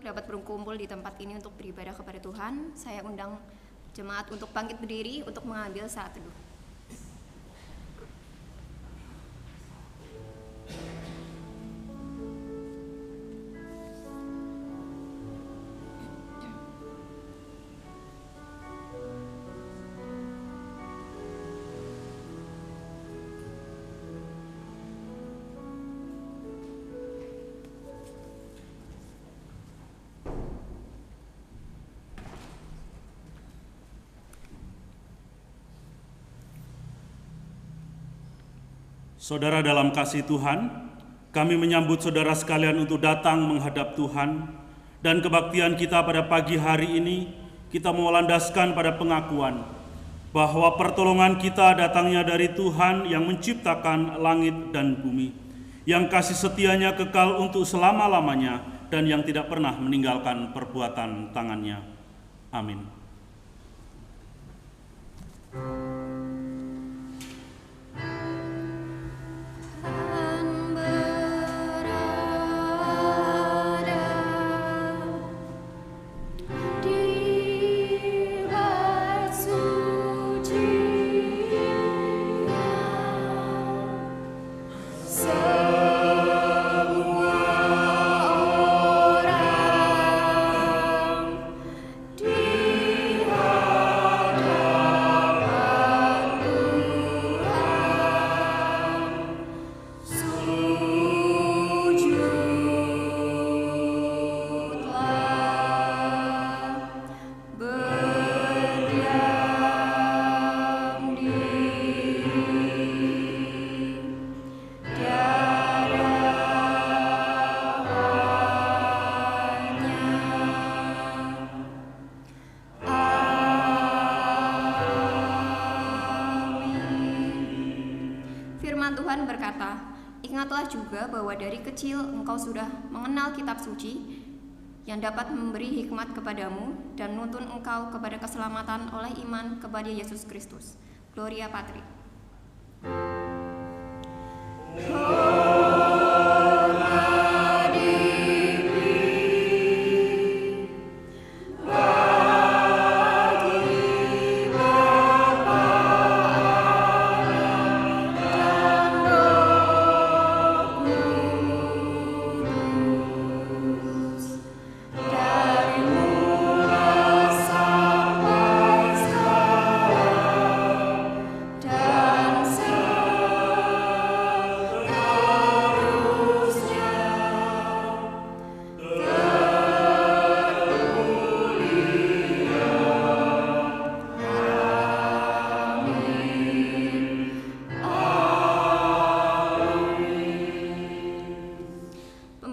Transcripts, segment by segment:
dapat berkumpul di tempat ini untuk beribadah kepada Tuhan. Saya undang jemaat untuk bangkit berdiri untuk mengambil saat teduh. Saudara dalam kasih Tuhan, kami menyambut saudara sekalian untuk datang menghadap Tuhan, dan kebaktian kita pada pagi hari ini kita mau landaskan pada pengakuan bahwa pertolongan kita datangnya dari Tuhan yang menciptakan langit dan bumi, yang kasih setianya kekal untuk selama-lamanya dan yang tidak pernah meninggalkan perbuatan tangannya. Amin. Tuhan berkata, "Ingatlah juga bahwa dari kecil engkau sudah mengenal kitab suci yang dapat memberi hikmat kepadamu dan menuntun engkau kepada keselamatan oleh iman kepada Yesus Kristus." Gloria Patri.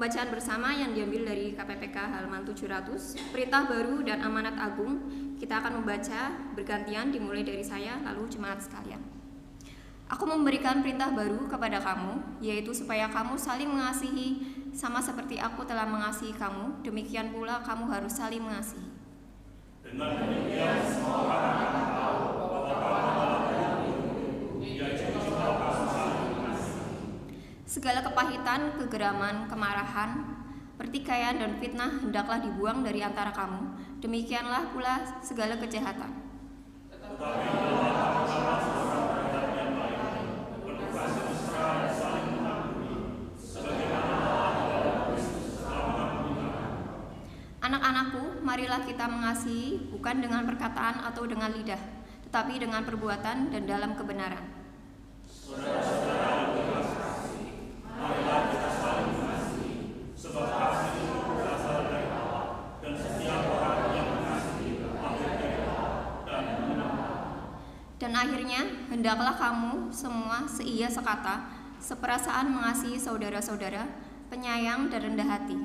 Pembacaan bersama yang diambil dari KPPK halaman 700, Perintah Baru dan Amanat Agung. Kita akan membaca bergantian dimulai dari saya lalu jemaat sekalian. Aku memberikan perintah baru kepada kamu, yaitu supaya kamu saling mengasihi sama seperti aku telah mengasihi kamu, demikian pula kamu harus saling mengasihi. Dengan demikian semua orang akan tahu bahwa kamu adalah dari yaitu jika kamu saling mengasihi. Segala kepahitan, kegeraman, kemarahan, pertikaian dan fitnah hendaklah dibuang dari antara kamu. Demikianlah pula segala kejahatan. Tetapi kalau kamu seorang yang baik, berkasih mesra dan saling mengampuni, sebagaimana Allah dalam Kristus telah mengampuni kamu. Anak-anakku, marilah kita mengasihi bukan dengan perkataan atau dengan lidah, tetapi dengan perbuatan dan dalam kebenaran. Saudara-saudara yang berbelas kasih, marilah kita saling mengasihi, sebab kasih itu berasal dari Allah, dan setiap orang yang mengasihi lahir dari Allah dan mengenal Allah. Dan akhirnya, hendaklah kamu semua seia sekata, seperasaan mengasihi saudara-saudara, penyayang dan rendah hati.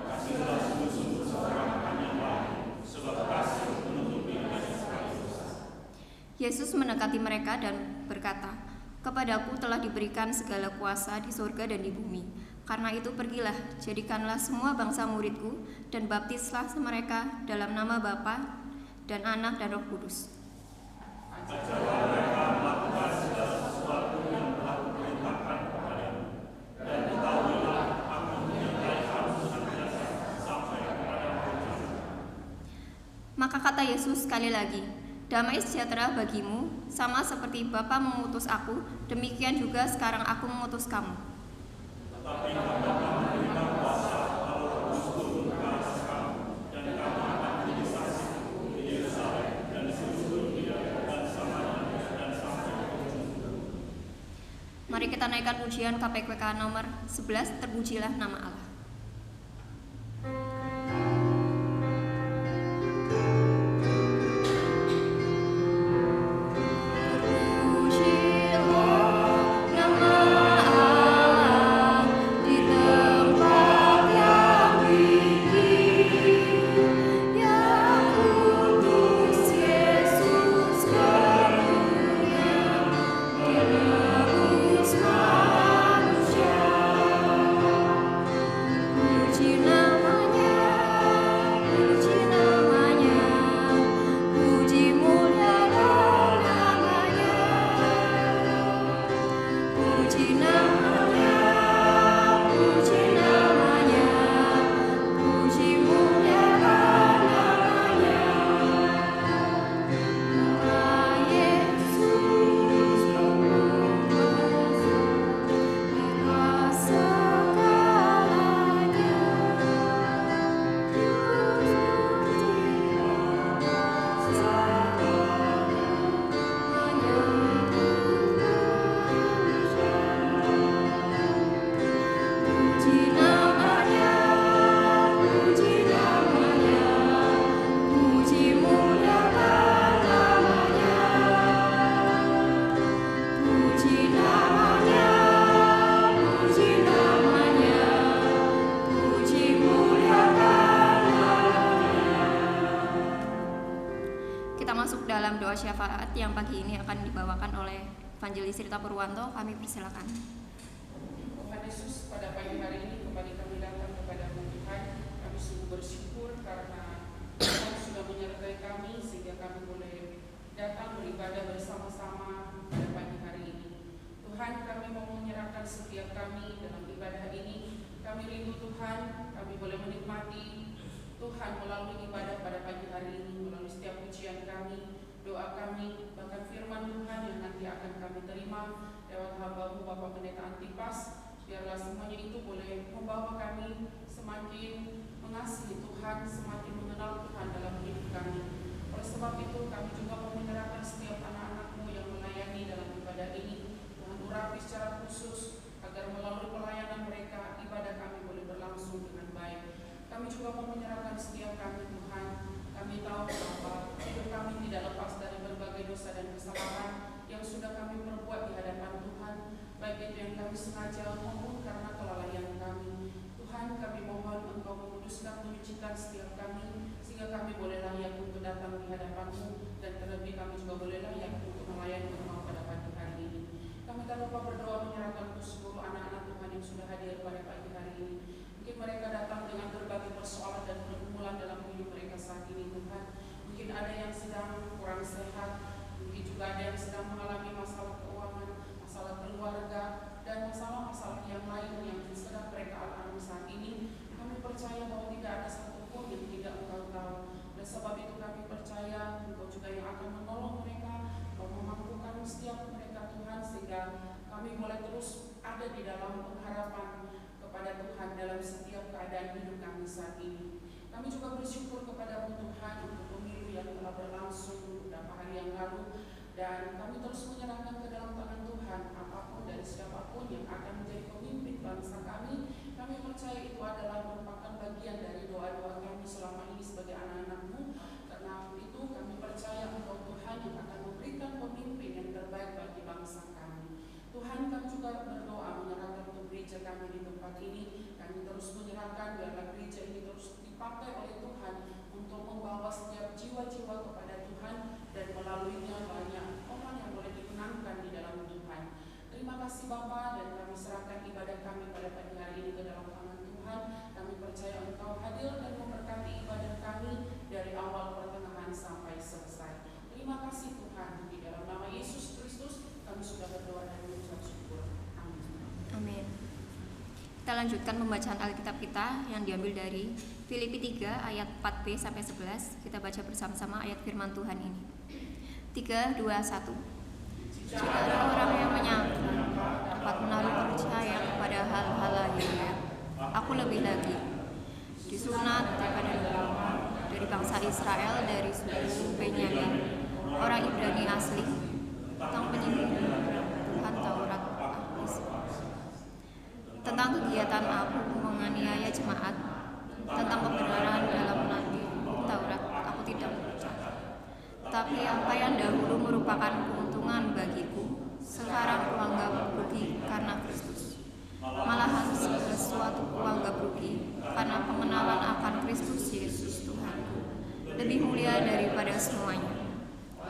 Kasihlah sungguh-sungguh seorang akan yang lain, sebab kasih menutupi banyak sekali dosa. Yesus mendekati mereka dan berkata, "Kepadaku telah diberikan segala kuasa di surga dan di bumi. Karena itu pergilah, jadikanlah semua bangsa muridku, dan baptislah mereka dalam nama Bapa dan Anak dan Roh Kudus. Ajarlah mereka melakukan segala sesuatu yang telah kuperintahkan kepadamu, dan ketahuilah aku menyertai Maka kata Yesus sekali lagi, damai sejahtera bagimu, sama seperti Bapa mengutus aku, demikian juga sekarang aku mengutus kamu. Tetapi kamu memberikan kuasa kalau Roh Kudus turun ke atas kamu, dan kamu akan menjadi saksiku di Yerusalem dan di seluruh dunia dan Samaria dan sampai ke ujung bumi. Mari kita naikkan pujian KPKK nomor 11, terpujilah nama Allah. Doa syafaat yang pagi ini akan dibawakan oleh Evangelis Rita Purwanto. Kami persilakan. Tuhan Yesus, pada pagi hari ini kembali kami datang kepada-Mu Tuhan. Kami sungguh bersyukur karena Tuhan sudah menyertai kami sehingga kami boleh datang beribadah bersama-sama pada pagi hari ini. Tuhan, kami mau menyerahkan setiap kami dalam ibadah ini. Kami rindu Tuhan, kami boleh menikmati Tuhan melalui ibadah pada pagi hari ini, melalui setiap pujian kami, doa kami, bahkan firman Tuhan yang nanti akan kami terima lewat hamba-Mu Bapak Pendeta Antipas. Biarlah semuanya itu boleh membawa kami semakin mengasihi Tuhan, semakin mengenal Tuhan dalam hidup kami. Oleh sebab itu kami juga mau menyerahkan setiap anak-anak-Mu yang melayani dalam ibadah ini. Tuhan urapi secara khusus agar melalui pelayanan mereka ibadah kami boleh berlangsung dengan baik. Kami juga mau menyerahkan setiap kami Tuhan. Kami tahu bahwa hidup kami tidak lepas dari berbagai dosa dan kesalahan yang sudah kami perbuat di hadapan Tuhan, baik itu yang kami sengaja maupun karena kelalaian kami. Tuhan, kami mohon Engkau menguduskan, menyucikan setiap kami, sehingga kami boleh layak untuk datang di hadapan-Mu, dan terlebih kami juga boleh layak untuk melayani Engkau pada pagi hari ini. Kami tak lupa berdoa menyerahkan untuk seluruh anak-anak Tuhan yang sudah hadir pada pagi hari ini. Mungkin mereka datang dengan berbagai persoalan dan pergumulan dalam hidup mereka saat ini Tuhan. Mungkin ada yang sedang kurang sehat, mungkin juga ada yang sedang mengalami masalah keuangan, masalah keluarga, dan masalah-masalah yang lain yang sedang mereka alami saat ini. Kami percaya bahwa tidak ada satupun yang tidak Engkau tahu. Oleh sebab itu kami percaya Engkau juga yang akan menolong mereka, Engkau memampukan setiap mereka Tuhan, sehingga kami boleh terus ada di dalam pengharapan kepada Tuhan dalam setiap keadaan hidup kami saat ini. Kami juga bersyukur kepada-Mu Tuhan untuk pemilu yang telah berlangsung beberapa hari yang lalu, dan kami terus menyerahkan ke dalam tangan Tuhan apapun dari siapapun yang akan menjadi pemimpin bangsa kami. Kami percaya itu adalah merupakan bagian dari doa-doa kami selama ini sebagai anak-anak-Mu. Karena itu kami percaya Engkau Tuhan yang akan memberikan pemimpin yang terbaik bagi bangsa kami. Tuhan, kami juga berdoa menyerahkan untuk gereja kami di tempat ini. Kami terus menyerahkan biarlah gereja ini terus dipakai oleh Tuhan untuk membawa setiap jiwa-jiwa kepada Tuhan, dan melaluinya banyak orang yang boleh dimenangkan di dalam Tuhan. Terima kasih Bapa, dan kami serahkan ibadah kami pada pagi hari ini ke dalam tangan Tuhan. Kami percaya Engkau hadir dan memberkati ibadah kami dari awal, pertengahan sampai selesai. Terima kasih Tuhan, di dalam nama Yesus Kristus kami sudah berdoa dan mengucap syukur. Amin. Amin. Kita melanjutkan pembacaan Alkitab kita yang diambil dari Filipi 3 ayat 4b sampai 11. Kita baca bersama-sama ayat firman Tuhan ini. 3, 2, 1. Jika ada orang yang menyangka dapat menaruh percaya kepada hal-hal lahiriah, aku lebih lagi disunat dari bangsa Israel, dari suku Benyamin, orang Ibrani asli, tentang penyembelihan Tuhan Taurat, tentang kegiatan aku menganiaya jemaat, tentang kebenaran dalam menanti hukum Taurat, aku tidak percaya. Tapi apa yang dahulu merupakan keuntungan bagiku, sekarang kuanggap rugi karena Kristus. Malahan sesuatu kuanggap rugi karena pengenalan akan Kristus Yesus Tuhanku lebih mulia daripada semuanya.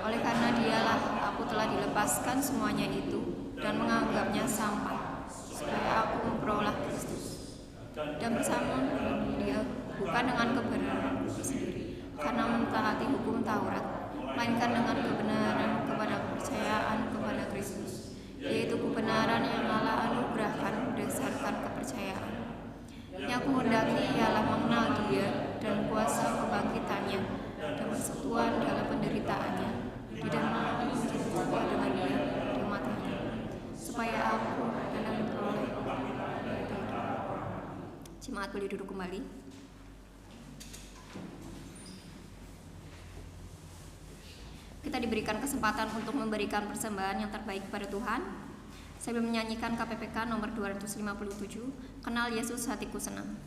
Oleh karena Dialah aku telah dilepaskan semuanya itu dan menganggapnya sampah, supaya aku memperoleh Kristus dan bersama dengan Dia, bukan dengan kebenaran sendiri karena mentaati hukum Taurat, melainkan dengan kebenaran kepada kepercayaan kepada Kristus, yaitu kebenaran yang Allah anugerahkan berdasarkan kepercayaan. Yang aku hendaki ialah mengenal Dia dan kuasa kebangkitannya dan persekutuan dalam penderitaannya, di dalam cinta dengan Dia di matinya, supaya aku dalam memperoleh jemaat boleh duduk kembali. Kita diberikan kesempatan untuk memberikan persembahan yang terbaik kepada Tuhan. Saya belum menyanyikan KPPK nomor 257, Kenal Yesus Hatiku Senang.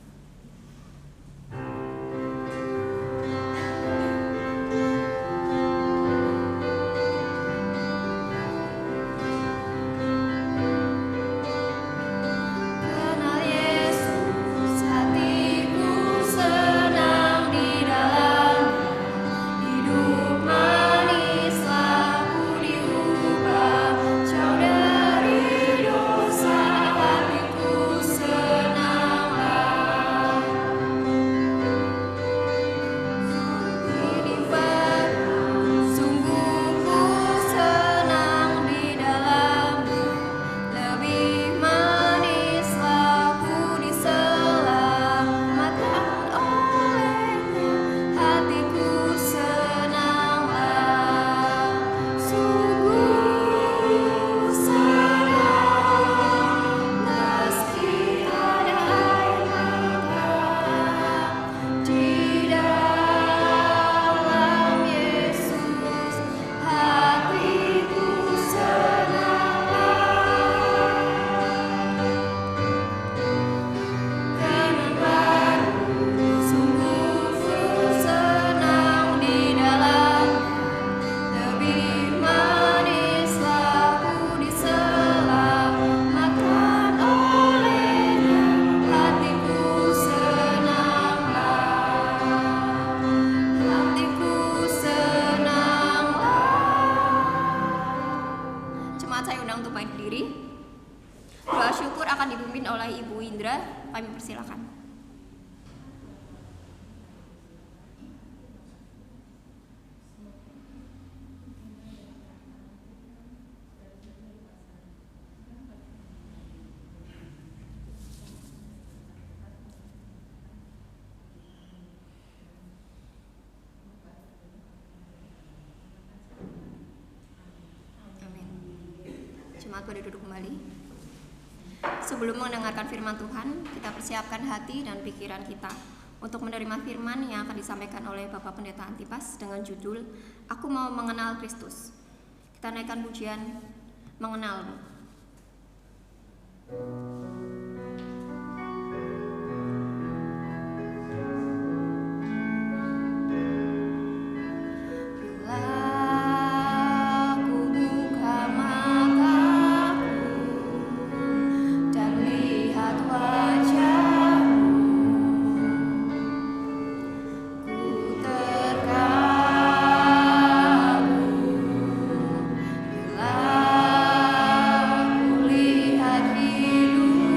Kami persilakan. Amin. Jemaat boleh duduk kembali. Sebelum mendengarkan firman Tuhan, kita persiapkan hati dan pikiran kita untuk menerima firman yang akan disampaikan oleh Bapak Pendeta Antipas dengan judul Aku Mau Mengenal Kristus. Kita naikkan pujian Mengenalmu. Lihat hidup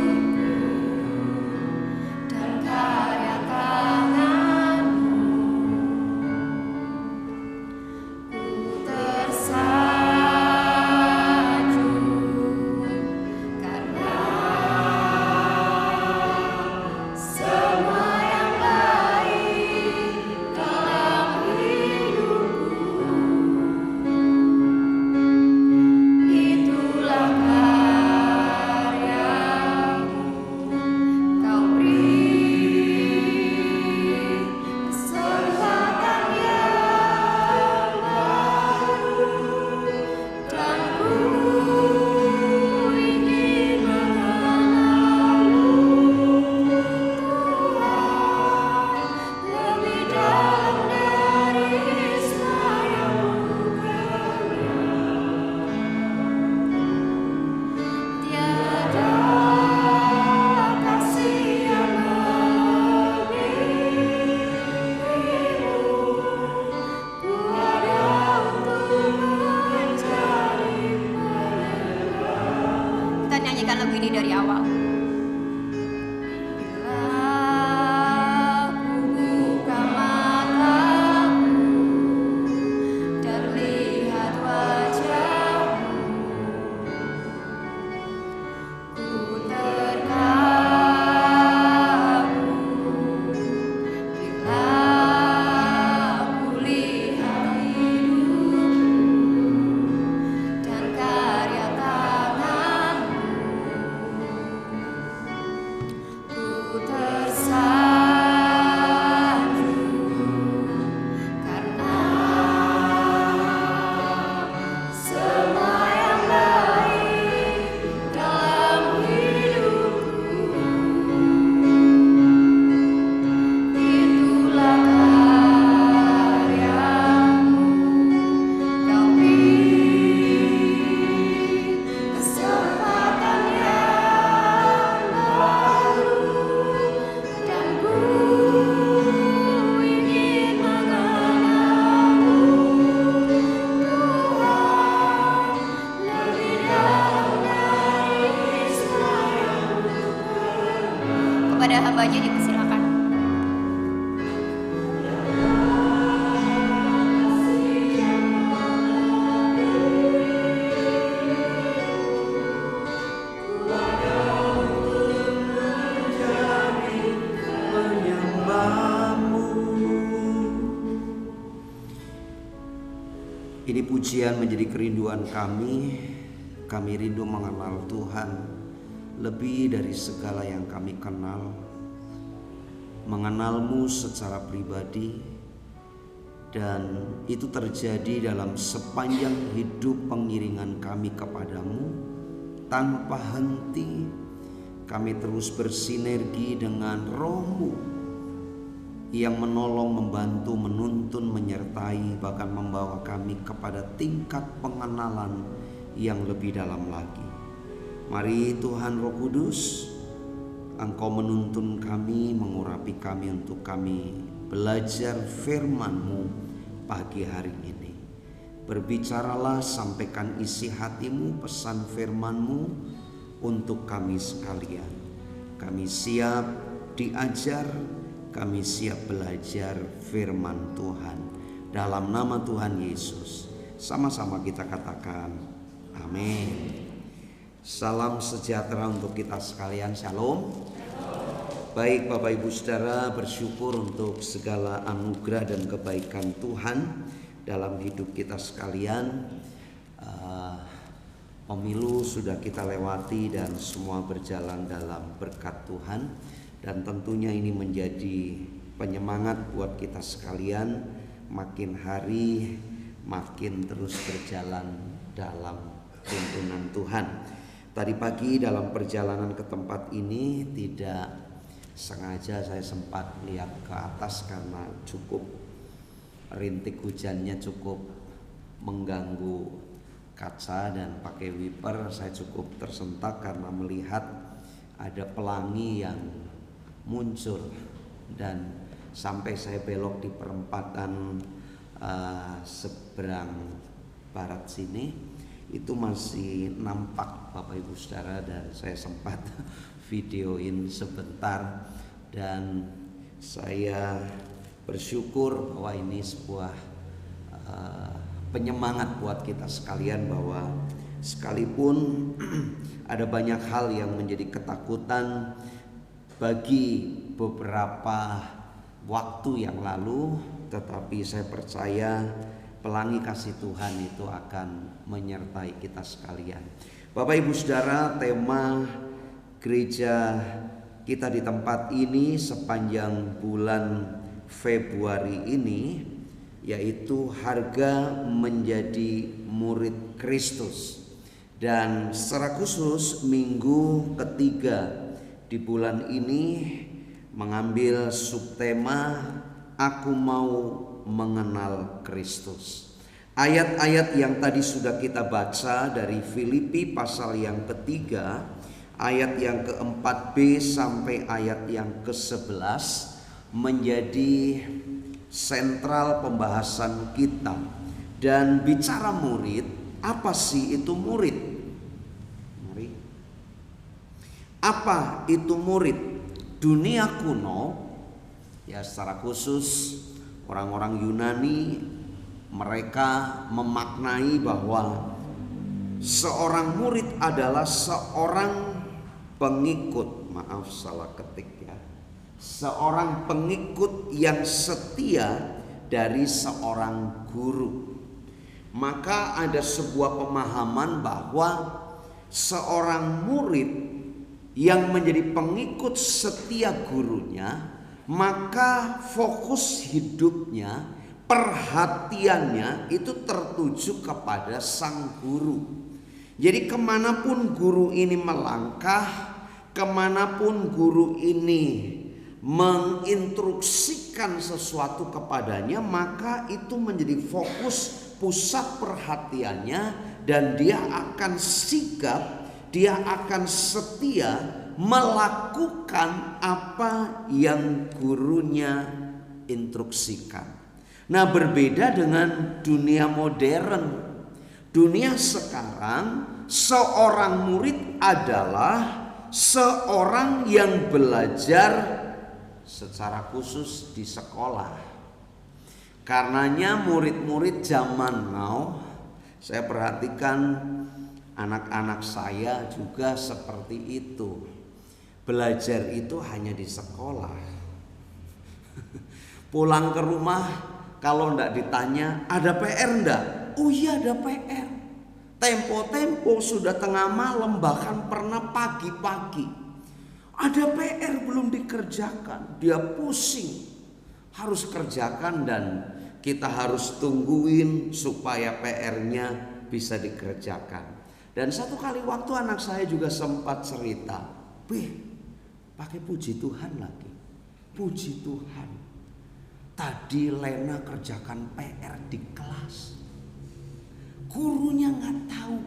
Oke, dipersilakan. Ini pujian menjadi kerinduan kami. Kami rindu mengenal Tuhan lebih dari segala yang kami kenal. Mengenal-Mu secara pribadi, dan itu terjadi dalam sepanjang hidup pengiringan kami kepadamu. Tanpa henti kami terus bersinergi dengan Roh-Mu yang menolong, membantu, menuntun, menyertai, bahkan membawa kami kepada tingkat pengenalan yang lebih dalam lagi. Mari Tuhan Roh Kudus, Engkau menuntun kami, mengurapi kami untuk kami belajar firman-Mu pagi hari ini. Berbicaralah, sampaikan isi hati-Mu, pesan firman-Mu untuk kami sekalian. Kami siap diajar, kami siap belajar firman Tuhan. Dalam nama Tuhan Yesus, sama-sama kita katakan amin. Salam sejahtera untuk kita sekalian. Shalom. Baik Bapak Ibu Saudara, bersyukur untuk segala anugerah dan kebaikan Tuhan dalam hidup kita sekalian. Pemilu sudah kita lewati dan semua berjalan dalam berkat Tuhan. Dan tentunya ini menjadi penyemangat buat kita sekalian, makin hari makin terus berjalan dalam tuntunan Tuhan. Tadi pagi dalam perjalanan ke tempat ini tidak sengaja saya sempat lihat ke atas karena cukup rintik hujannya cukup mengganggu kaca, dan pakai wiper saya cukup tersentak karena melihat ada pelangi yang muncul, dan sampai saya belok di perempatan seberang barat sini itu masih nampak Bapak Ibu Saudara, dan saya sempat videoin sebentar. Dan saya bersyukur bahwa ini sebuah penyemangat buat kita sekalian, bahwa sekalipun ada banyak hal yang menjadi ketakutan bagi beberapa waktu yang lalu, tetapi saya percaya pelangi kasih Tuhan itu akan menyertai kita sekalian. Bapak Ibu Saudara, tema gereja kita di tempat ini sepanjang bulan Februari ini yaitu harga menjadi murid Kristus. Dan secara khusus minggu ketiga di bulan ini mengambil subtema Aku Mau Mengenal Kristus. Ayat-ayat yang tadi sudah kita baca dari Filipi pasal yang ketiga, ayat yang ke-4b sampai ayat yang ke-11 menjadi sentral pembahasan kita. Dan bicara murid, apa sih itu murid? Apa itu murid? Dunia kuno, ya secara khusus orang-orang Yunani, mereka memaknai bahwa seorang murid adalah seorang pengikut, maaf salah ketik ya, seorang pengikut yang setia dari seorang guru. Maka ada sebuah pemahaman bahwa seorang murid yang menjadi pengikut setia gurunya, maka fokus hidupnya, perhatiannya itu tertuju kepada sang guru. Jadi kemanapun guru ini melangkah, kemanapun guru ini menginstruksikan sesuatu kepadanya, maka itu menjadi fokus pusat perhatiannya, dan dia akan sigap, dia akan setia melakukan apa yang gurunya instruksikan. Nah, berbeda dengan dunia modern. Dunia sekarang, seorang murid adalah seorang yang belajar secara khusus di sekolah. Karenanya murid-murid zaman now, saya perhatikan anak-anak saya juga seperti itu. Belajar itu hanya di sekolah. Pulang ke rumah kalau enggak ditanya ada PR enggak? Oh iya ada PR. Tempo-tempo sudah tengah malam, bahkan pernah pagi-pagi. Ada PR belum dikerjakan, dia pusing, harus kerjakan dan kita harus tungguin supaya PR-nya bisa dikerjakan. Dan satu kali waktu anak saya juga sempat cerita, pakai puji Tuhan lagi, puji Tuhan. Tadi Lena kerjakan PR di kelas, gurunya nggak tahu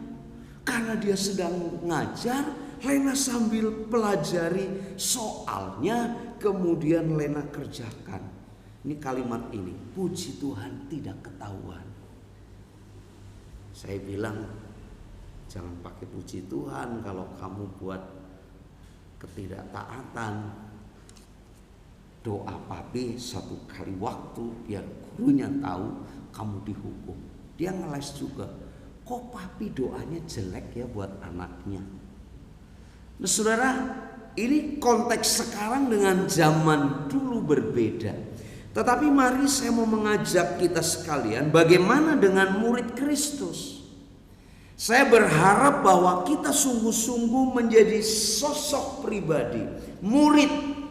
karena dia sedang ngajar. Lena sambil pelajari soalnya, kemudian Lena kerjakan. Ini kalimat ini, puji Tuhan tidak ketahuan. Saya bilang, jangan pakai puji Tuhan kalau kamu buat ketidaktaatan. Doa papi satu kali waktu biar gurunya tahu kamu dihukum. Dia ngeles juga, kok papi doanya jelek ya buat anaknya. Nah saudara, ini konteks sekarang dengan zaman dulu berbeda. Tetapi mari saya mau mengajak kita sekalian, bagaimana dengan murid Kristus. Saya berharap bahwa kita sungguh-sungguh menjadi sosok pribadi, murid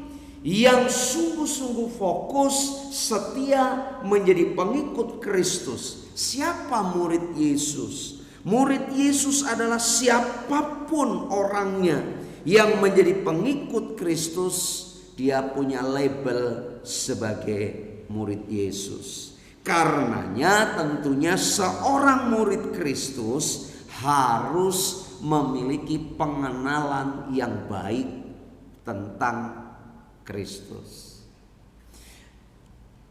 yang sungguh-sungguh fokus, setia menjadi pengikut Kristus. Siapa murid Yesus? Murid Yesus adalah siapapun orangnya yang menjadi pengikut Kristus, dia punya label sebagai murid Yesus. Karenanya tentunya seorang murid Kristus harus memiliki pengenalan yang baik tentang Kristus.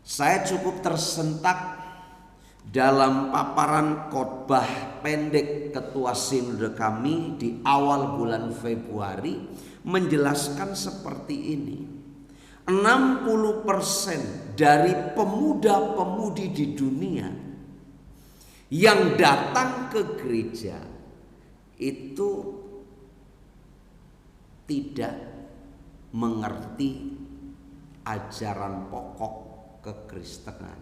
Saya cukup tersentak dalam paparan khotbah pendek ketua sinode kami di awal bulan Februari menjelaskan seperti ini. 60% dari pemuda-pemudi di dunia yang datang ke gereja itu tidak mengerti ajaran pokok kekristenan.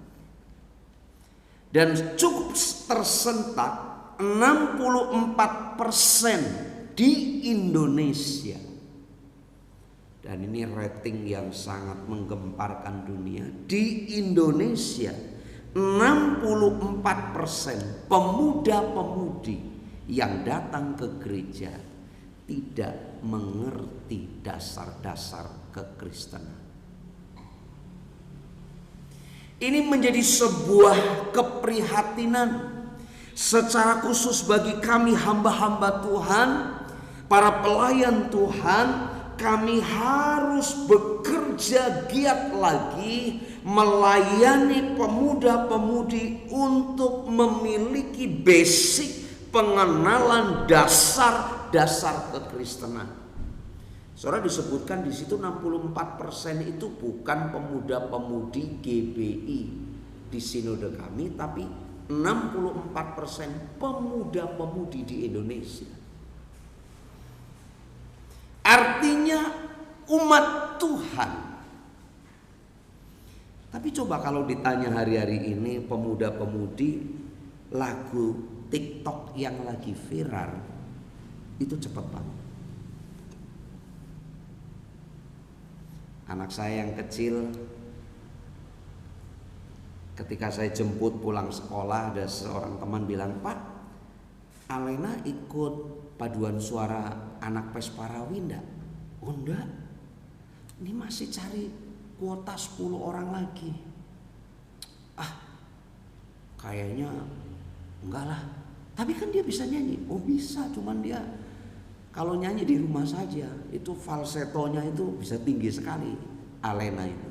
Dan cukup tersentak 64% di Indonesia. Dan ini rating yang sangat menggemparkan dunia. Di Indonesia 64% pemuda-pemudi yang datang ke gereja tidak mengerti dasar-dasar kekristenan. Ini menjadi sebuah keprihatinan secara khusus bagi kami hamba-hamba Tuhan, para pelayan Tuhan. Kami harus bekerja giat lagi melayani pemuda-pemudi untuk memiliki basic pengenalan dasar-dasar kekristenan. Saudara, disebutkan di situ 64% itu bukan pemuda-pemudi GBI di sinode kami, tapi 64% pemuda-pemudi di Indonesia. Artinya umat Tuhan. Tapi coba kalau ditanya hari-hari ini pemuda-pemudi, lagu TikTok yang lagi viral itu cepat banget. Anak saya yang kecil, ketika saya jemput pulang sekolah, ada seorang teman bilang, "Pak, Alena ikut paduan suara anak Pesparawi enggak?" "Oh enggak, ini masih cari kuota 10 orang lagi." Kayaknya enggak lah. Tapi kan dia bisa nyanyi. "Oh bisa, cuman dia kalau nyanyi di rumah saja, itu falsetonya itu bisa tinggi sekali." Alena itu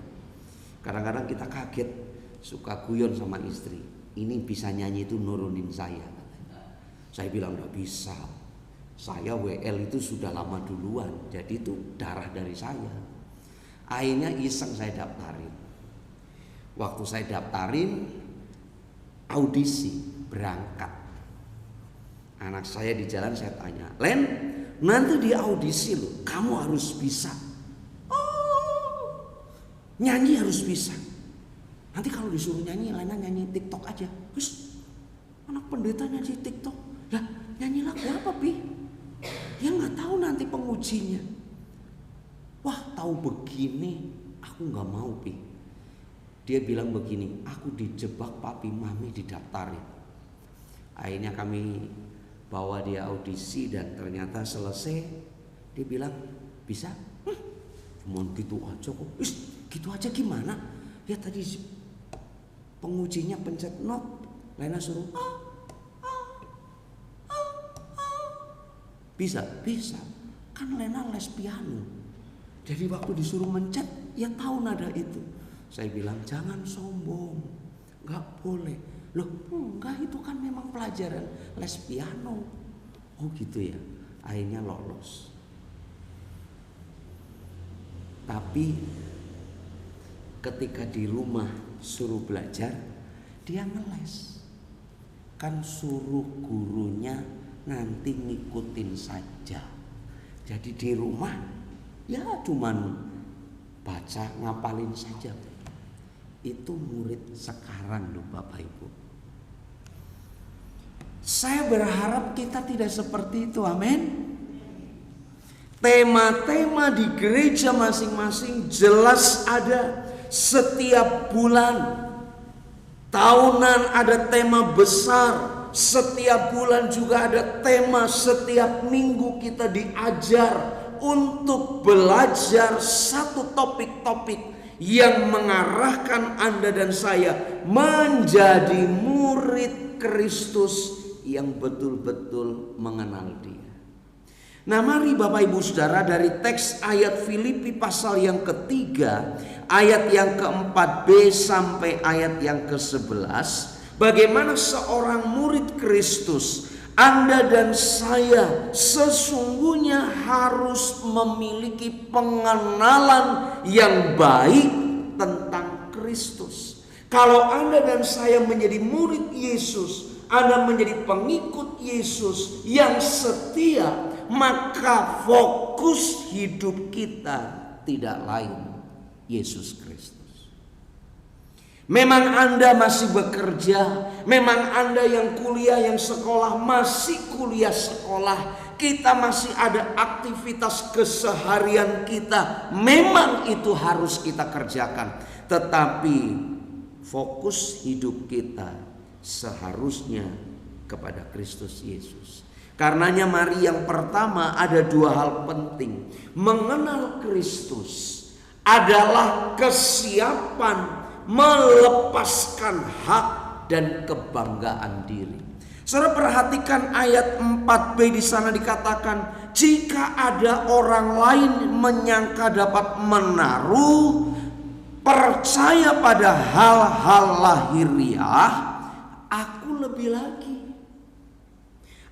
kadang-kadang kita kaget, suka guyon sama istri, "Ini bisa nyanyi itu nurunin saya." Saya bilang enggak bisa, saya WL itu sudah lama duluan, jadi itu darah dari saya. Akhirnya iseng saya daftarin. Waktu saya daftarin, audisi, berangkat. Anak saya di jalan saya tanya, Len, nanti di audisi loh, kamu harus bisa. Oh, nyanyi harus bisa. Nanti kalau disuruh nyanyi, Lena nyanyi TikTok aja. Terus anak pendeta nyanyi TikTok, lah nyanyi lagu apa Pi? Ya nggak tahu nanti pengujinya. Wah tahu begini, aku nggak mau Pi. Dia bilang begini, aku dijebak papi mami didaftarin. Akhirnya kami bawa dia audisi dan ternyata selesai. Dia bilang bisa. Cuma gitu aja kok. Gitu aja gimana? Ya tadi pengujinya pencet not, Lena suruh bisa. Kan Lena les piano. Jadi waktu disuruh mencet, ya tahu nada itu. Saya bilang jangan sombong, nggak boleh. Loh enggak, itu kan memang pelajaran les piano. Oh gitu ya. Akhirnya lolos. Tapi ketika di rumah suruh belajar, dia ngeles. Kan suruh gurunya nanti ngikutin saja. Jadi di rumah ya cuman baca ngapalin saja. Itu murid sekarang loh Bapak Ibu. Saya berharap kita tidak seperti itu, amin. Tema-tema di gereja masing-masing jelas ada. Setiap bulan tahunan ada tema besar. Setiap bulan juga ada tema. Setiap minggu kita diajar untuk belajar satu topik-topik yang mengarahkan Anda dan saya menjadi murid Kristus yang betul-betul mengenal Dia. Nah mari Bapak Ibu Saudara, dari teks ayat Filipi pasal yang ketiga, ayat yang ke-4b sampai ayat yang ke-11, bagaimana seorang murid Kristus, Anda dan saya sesungguhnya harus memiliki pengenalan yang baik tentang Kristus. Kalau Anda dan saya menjadi murid Yesus, Anda menjadi pengikut Yesus yang setia, maka fokus hidup kita tidak lain Yesus Kristus. Memang Anda masih bekerja, memang Anda yang kuliah, yang sekolah masih kuliah sekolah, kita masih ada aktivitas keseharian kita, memang itu harus kita kerjakan. Tetapi fokus hidup kita seharusnya kepada Kristus Yesus. Karenanya mari yang pertama ada dua hal penting. Mengenal Kristus adalah kesiapan melepaskan hak dan kebanggaan diri. Saudara perhatikan ayat 4b di sana dikatakan, jika ada orang lain menyangka dapat menaruh percaya pada hal-hal lahiriah, aku lebih lagi.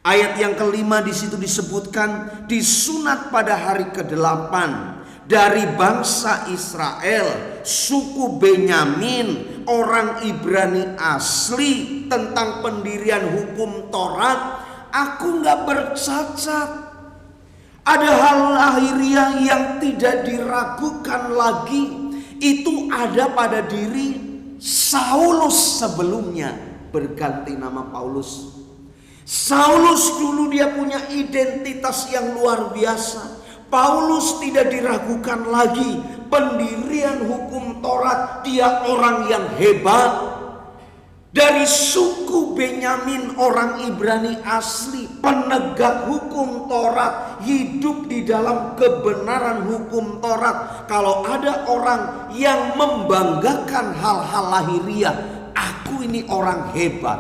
Ayat yang kelima di situ disebutkan disunat pada hari ke-8 dari bangsa Israel, suku Benyamin, orang Ibrani asli, tentang pendirian hukum Taurat, aku nggak bercacat. Ada hal lahiriah yang tidak diragukan lagi. Itu ada pada diri Saulus sebelumnya berganti nama Paulus. Saulus dulu dia punya identitas yang luar biasa. Paulus tidak diragukan lagi. Pendirian hukum Taurat, dia orang yang hebat. Dari suku Benyamin, orang Ibrani asli, penegak hukum Taurat, hidup di dalam kebenaran hukum Taurat. Kalau ada orang yang membanggakan hal-hal lahiriah, aku ini orang hebat.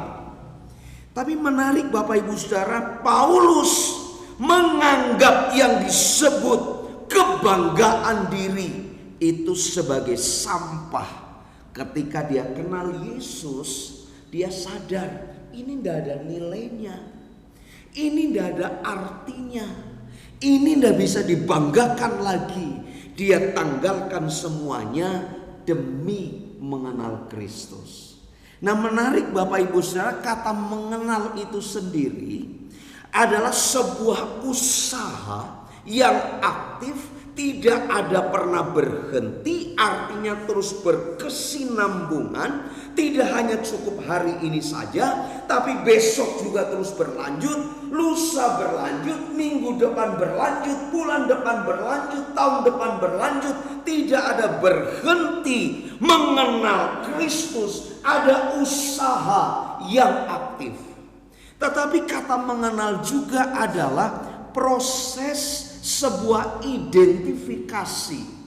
Tapi menarik Bapak Ibu Saudara, Paulus menganggap yang disebut kebanggaan diri itu sebagai sampah. Ketika dia kenal Yesus, dia sadar ini tidak ada nilainya, ini tidak ada artinya, ini tidak bisa dibanggakan lagi. Dia tanggalkan semuanya demi mengenal Kristus. Nah, menarik Bapak Ibu Saudara, kata mengenal itu sendiri adalah sebuah usaha yang aktif, tidak ada pernah berhenti, artinya terus berkesinambungan. Tidak hanya cukup hari ini saja, tapi besok juga terus berlanjut, lusa berlanjut, minggu depan berlanjut, bulan depan berlanjut, tahun depan berlanjut. Tidak ada berhenti mengenal Kristus, ada usaha yang aktif. Tetapi kata mengenal juga adalah proses sebuah identifikasi.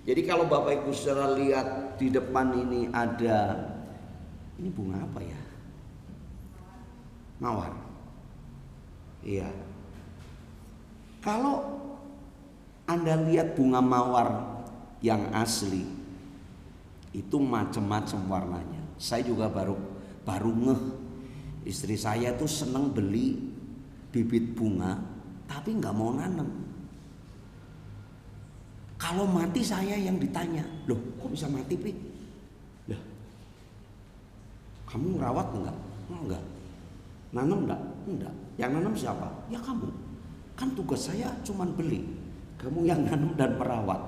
Jadi kalau Bapak Ibu Saudara lihat di depan ini ada, ini bunga apa ya? Mawar. Iya. Kalau Anda lihat bunga mawar yang asli, itu macam-macam warnanya. Saya juga baru ngeh. Istri saya tuh seneng beli bibit bunga, tapi nggak mau nanam. Kalau mati saya yang ditanya, loh kok bisa mati Pi? Lah, kamu ngerawat enggak? Enggak. Nanam enggak? Enggak. Yang nanam siapa? Ya kamu. Kan tugas saya cuman beli. Kamu yang nanam dan merawat.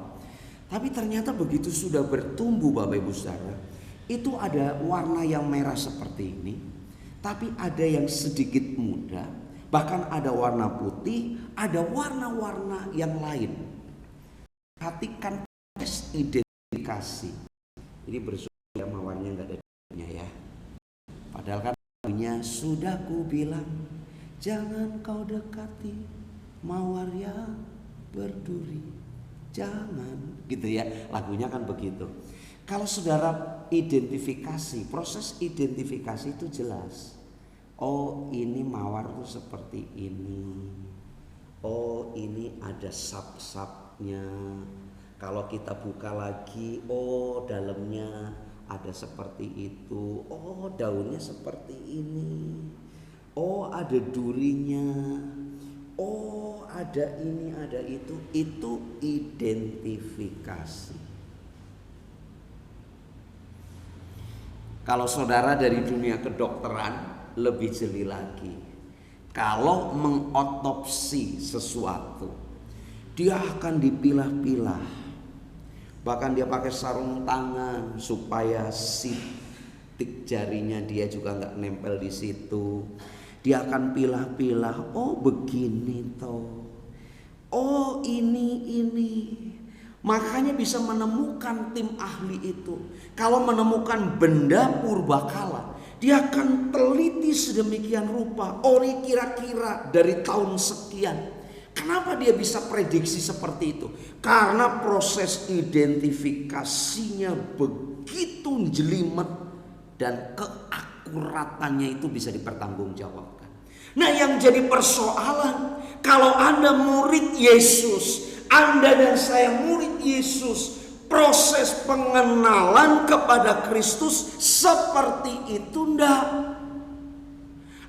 Tapi ternyata begitu sudah bertumbuh Bapak Ibu Saudara, itu ada warna yang merah seperti ini, tapi ada yang sedikit muda, bahkan ada warna putih, ada warna-warna yang lain. Perhatikan tes identifikasi. Ini bersuara mawarnya nggak ada ya. Padahal kan lagunya sudah ku bilang jangan kau dekati mawar yang berduri, jangan, gitu ya. Lagunya kan begitu. Kalau saudara identifikasi, proses identifikasi itu jelas. Oh ini mawar tuh seperti ini. Oh ini ada sap-sapnya. Kalau kita buka lagi, oh dalamnya ada seperti itu. Oh daunnya seperti ini. Oh ada durinya. Oh ada ini, ada itu. Itu identifikasi. Kalau saudara dari dunia kedokteran lebih jeli lagi. Kalau mengotopsi sesuatu, dia akan dipilah-pilah. Bahkan dia pakai sarung tangan supaya sitik jarinya dia juga nggak nempel di situ. Dia akan pilah-pilah. Oh begini toh. Oh ini. Makanya bisa menemukan tim ahli itu. Kalau menemukan benda purbakala, dia akan teliti sedemikian rupa. Oh ini kira-kira dari tahun sekian. Kenapa dia bisa prediksi seperti itu? Karena proses identifikasinya begitu jelimet dan keakuratannya itu bisa dipertanggungjawabkan. Nah yang jadi persoalan, kalau Anda murid Yesus, Anda dan saya murid Yesus, proses pengenalan kepada Kristus seperti itu enggak.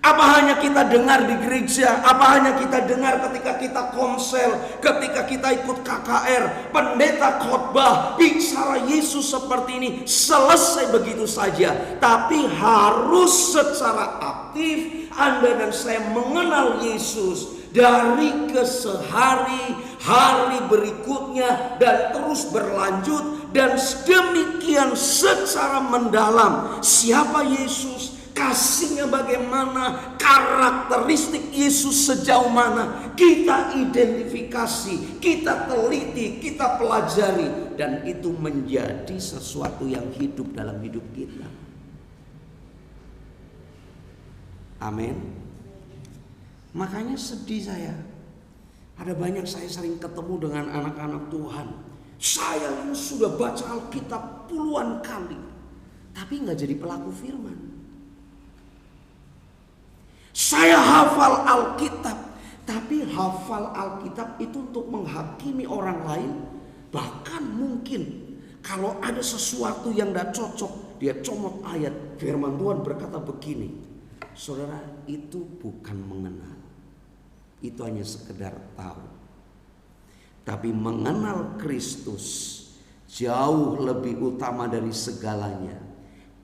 Apa hanya kita dengar di gereja? Apa hanya kita dengar ketika kita konsel, ketika kita ikut KKR, pendeta khotbah bicara Yesus seperti ini, selesai begitu saja? Tapi harus secara aktif Anda dan saya mengenal Yesus dari hari berikutnya dan terus berlanjut, dan sedemikian secara mendalam. Siapa Yesus? Kasihnya bagaimana, karakteristik Yesus sejauh mana, kita identifikasi, kita teliti, kita pelajari, dan itu menjadi sesuatu yang hidup dalam hidup kita. Amin. Makanya sedih saya. Ada banyak saya sering ketemu dengan anak-anak Tuhan. Saya sudah baca Alkitab puluhan kali, tapi nggak jadi pelaku firman. Saya hafal Alkitab, tapi hafal Alkitab itu untuk menghakimi orang lain. Bahkan mungkin kalau ada sesuatu yang tidak cocok, dia comot ayat firman Tuhan berkata begini. Saudara, itu bukan mengenal. Itu hanya sekedar tahu. Tapi mengenal Kristus jauh lebih utama dari segalanya.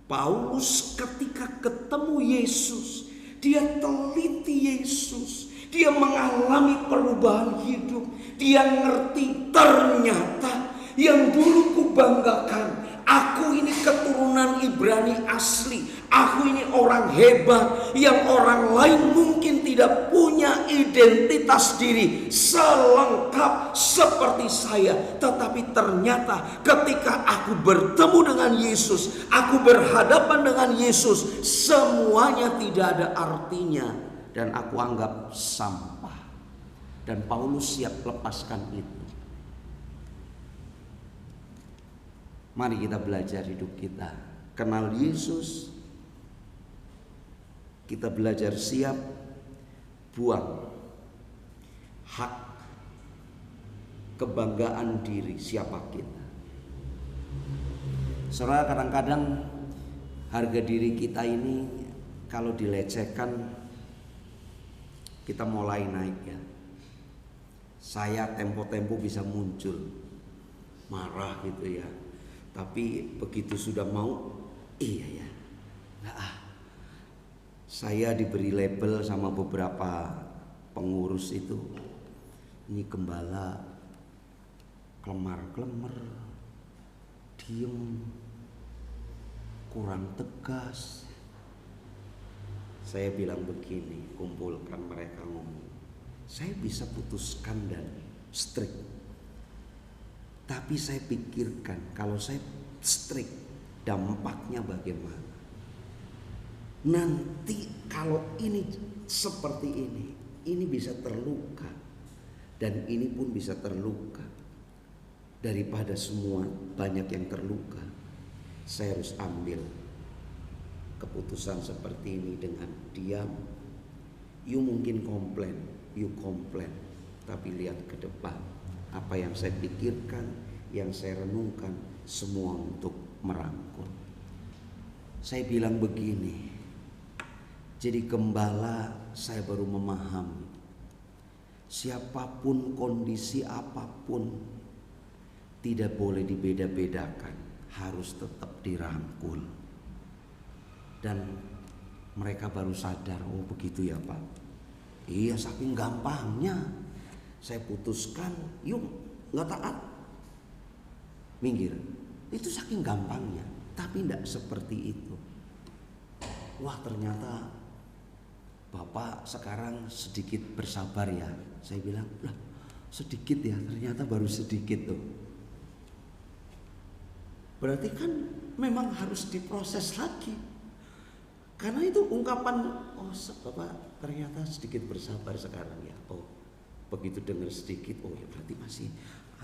Paulus ketika ketemu Yesus, dia teliti Yesus, dia mengalami perubahan hidup. Dia ngerti ternyata yang dulu kubanggakan, aku ini keturunan Ibrani asli, aku ini orang hebat yang orang lain mungkin tidak punya identitas diri selengkap seperti saya. Tetapi ternyata ketika aku bertemu dengan Yesus, aku berhadapan dengan Yesus, semuanya tidak ada artinya dan aku anggap sampah. Dan Paulus siap lepaskan itu. Mari kita belajar hidup kita, kenal Yesus. Kita belajar siap buang hak kebanggaan diri siapa kita. Saudara, kadang-kadang harga diri kita ini kalau dilecehkan kita mulai naik ya. Saya tempo-tempo bisa muncul marah gitu ya. Tapi begitu sudah mau, iya ya, saya diberi label sama beberapa pengurus itu, ini gembala kelemar-kelemar, diem, kurang tegas. Saya bilang begini, kumpulkan mereka ngomong, saya bisa putuskan dan strict. Tapi saya pikirkan kalau saya strict dampaknya bagaimana. Nanti kalau ini seperti ini bisa terluka. Dan ini pun bisa terluka. Daripada semua banyak yang terluka, saya harus ambil keputusan seperti ini dengan diam. You mungkin komplain, you komplain, tapi lihat ke depan. Apa yang saya pikirkan, yang saya renungkan, semua untuk merangkul. Saya bilang begini, jadi gembala saya baru memahami, siapapun kondisi apapun tidak boleh dibeda-bedakan, harus tetap dirangkul. Dan mereka baru sadar, oh begitu ya Pak. Iya, saking gampangnya saya putuskan, yuk nggak taat, minggir. Itu saking gampangnya, tapi tidak seperti itu. Wah, ternyata Bapak sekarang sedikit bersabar ya. Saya bilang, lah sedikit ya, ternyata baru sedikit tuh. Berarti kan memang harus diproses lagi. Karena itu ungkapan, oh Bapak ternyata sedikit bersabar sekarang ya. Oh, begitu dengar sedikit, oh ya berarti masih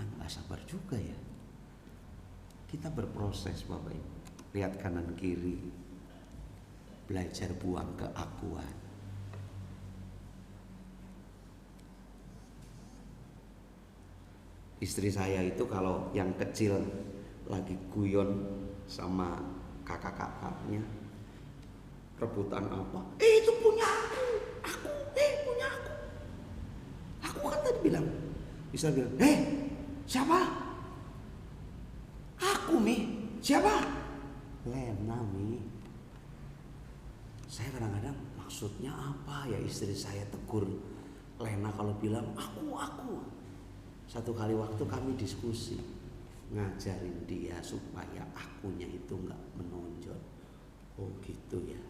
nggak sabar juga ya. Kita berproses Bapak Ibu. Lihat kanan kiri, belajar buang keakuan. Istri saya itu kalau yang kecil lagi guyon sama kakak-kakaknya, rebutan apa? Itu punya aku, punya aku. Aku kan tadi bilang, bisa bilang, siapa? Aku Mi, siapa? Lena Mi. Saya kadang-kadang maksudnya apa ya istri saya tegur Lena kalau bilang aku. Satu kali waktu kami diskusi, ngajarin dia supaya akunya itu nggak menonjol. Oh gitu ya.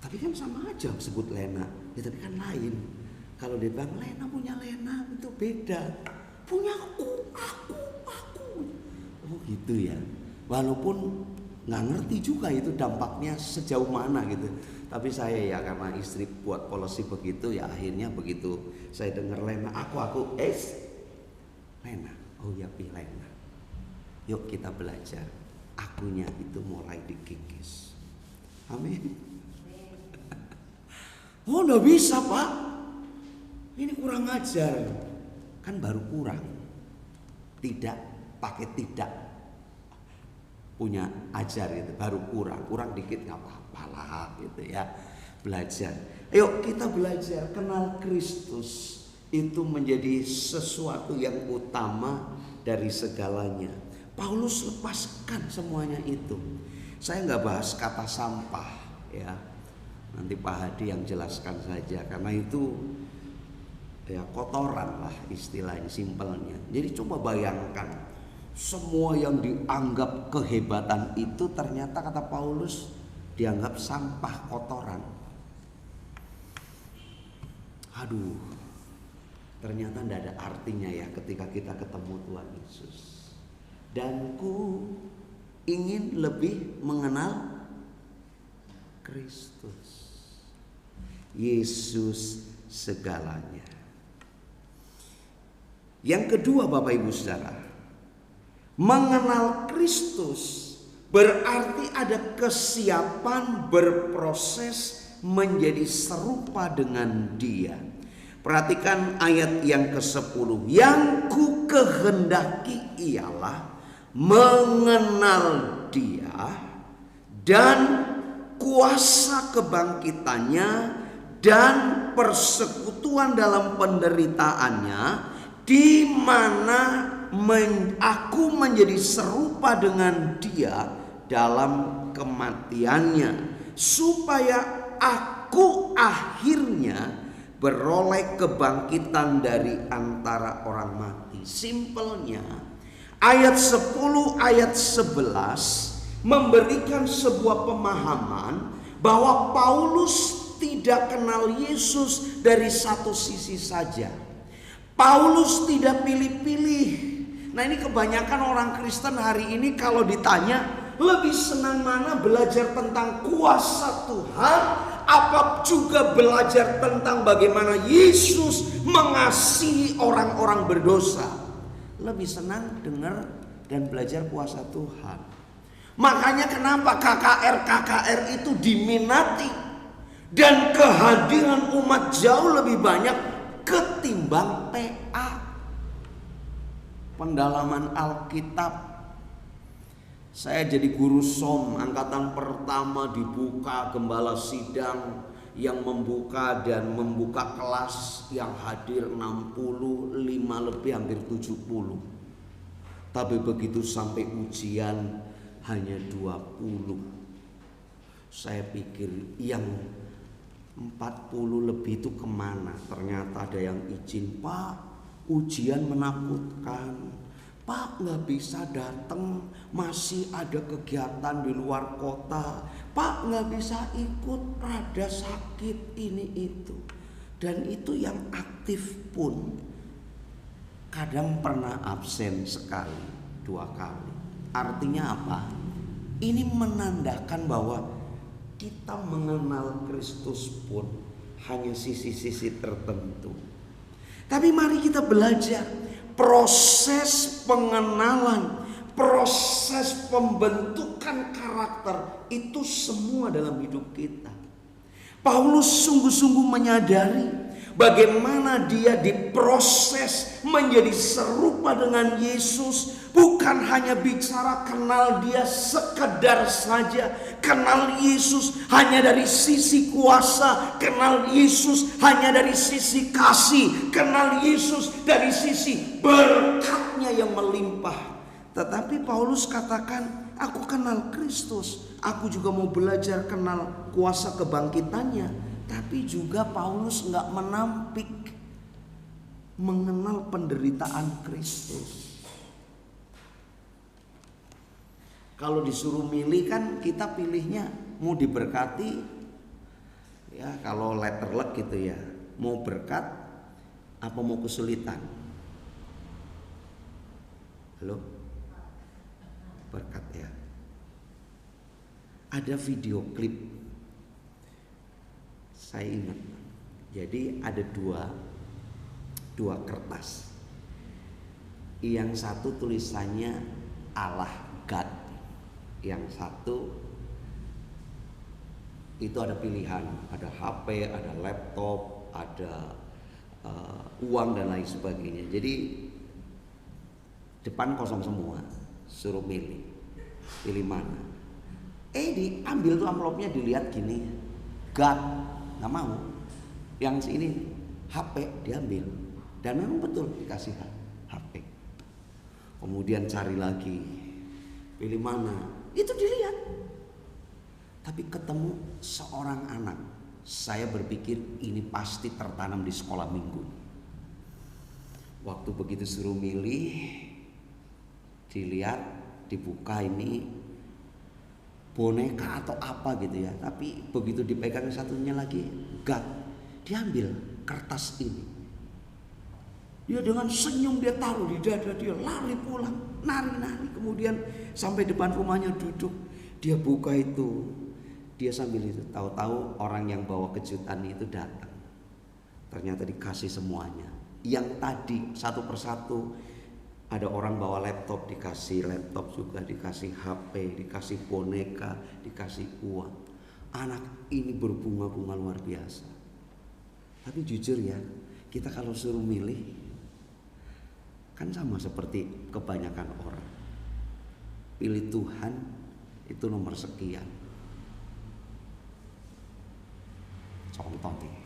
Tapi kan sama aja sebut Lena, ya tapi kan lain. Kalau dia bilang Lena punya Lena itu beda. Punya aku. Oh gitu ya. Walaupun nggak ngerti juga itu dampaknya sejauh mana gitu. Tapi saya ya karena istri buat polisi begitu ya akhirnya begitu saya dengar Lena aku Lena. Oh ya pi Lena. Yuk kita belajar. Akunya itu mulai dikikis. Amin. Oh nggak bisa Pak. Ini kurang ajar. Kan baru kurang. Tidak pakai tidak. Punya ajar gitu. Baru kurang. Kurang dikit nggak apa-apa lah gitu ya. Belajar. Ayo kita belajar kenal Kristus. itu menjadi sesuatu yang utama dari segalanya. Paulus lepaskan semuanya itu. Saya nggak bahas kata sampah ya. Nanti Pak Hadi yang jelaskan saja, karena itu ya kotoran lah istilahnya, simpelnya. Jadi coba bayangkan, semua yang dianggap kehebatan itu ternyata kata Paulus dianggap sampah, kotoran. Aduh, ternyata tidak ada artinya ya ketika kita ketemu Tuhan Yesus. Dan ku ingin lebih mengenal Kristus. Yesus segalanya. Yang kedua Bapak Ibu Saudara, mengenal Kristus berarti ada kesiapan berproses menjadi serupa dengan Dia. Perhatikan ayat yang ke-10. Yang ku kehendaki ialah mengenal Dia dan kuasa kebangkitannya dan persekutuan dalam penderitaannya, di mana aku menjadi serupa dengan Dia dalam kematiannya, supaya aku akhirnya beroleh kebangkitan dari antara orang mati. Simpelnya ayat 10 ayat 11 memberikan sebuah pemahaman bahwa Paulus tidak kenal Yesus dari satu sisi saja. Paulus tidak pilih-pilih. Nah, ini kebanyakan orang Kristen hari ini kalau ditanya lebih senang mana, belajar tentang kuasa Tuhan apa juga belajar tentang bagaimana Yesus mengasihi orang-orang berdosa. Lebih senang dengar dan belajar kuasa Tuhan. Makanya kenapa KKR itu diminati dan kehadiran umat jauh lebih banyak ketimbang PA, pendalaman Alkitab. Saya jadi guru SOM angkatan pertama, dibuka gembala sidang yang membuka dan membuka kelas yang hadir 65 lebih, hampir 70. Tapi begitu sampai ujian hanya 20. Saya pikir yang 40 lebih itu kemana? Ternyata ada yang izin, Pak, ujian menakutkan, Pak nggak bisa datang, masih ada kegiatan di luar kota, Pak nggak bisa ikut, rada sakit ini itu. Dan itu yang aktif pun kadang pernah absen sekali, 2 kali. Artinya apa? Ini menandakan bahwa kita mengenal Kristus pun hanya sisi-sisi tertentu. Tapi mari kita belajar proses pengenalan, proses pembentukan karakter itu semua dalam hidup kita. Paulus sungguh-sungguh menyadari bagaimana dia diproses menjadi serupa dengan Yesus. Bukan hanya bicara kenal Dia sekedar saja, kenal Yesus hanya dari sisi kuasa, kenal Yesus hanya dari sisi kasih, kenal Yesus dari sisi berkatnya yang melimpah. Tetapi Paulus katakan, aku kenal Kristus, aku juga mau belajar kenal kuasa kebangkitannya. Tapi juga Paulus gak menampik mengenal penderitaan Kristus. Kalau disuruh milih kan kita pilihnya mau diberkati ya, kalau letter luck gitu ya, mau berkat apa mau kesulitan? Halo? Berkat ya. Ada video klip, saya ingat. Jadi ada dua kertas. Yang satu tulisannya Allah, God. Yang satu itu ada pilihan, ada HP, ada laptop, ada uang dan lain sebagainya. Jadi depan kosong semua, suruh pilih mana. Diambil tuh amplopnya, dilihat gini, God, nggak mau. Yang ini HP diambil, Dan memang betul dikasih HP. Kemudian cari lagi, pilih mana, itu dilihat. Tapi ketemu seorang anak, saya berpikir ini pasti tertanam di sekolah minggu. Waktu begitu suruh milih, dilihat, dibuka ini boneka atau apa gitu ya. Tapi begitu dipegang satunya lagi, God, diambil kertas ini. Dia dengan senyum dia taruh di dada, dia lari pulang, nari-nari. Kemudian sampai depan rumahnya duduk, dia buka itu, dia sambil itu. Tahu-tahu orang yang bawa kejutan itu datang. Ternyata dikasih semuanya. Yang tadi satu persatu ada orang bawa laptop, dikasih laptop juga, dikasih HP, dikasih boneka, dikasih uang. Anak ini berbunga-bunga luar biasa. Tapi jujur ya, kita kalau suruh milih kan sama seperti kebanyakan orang. Pilih Tuhan itu nomor sekian. Contoh nih,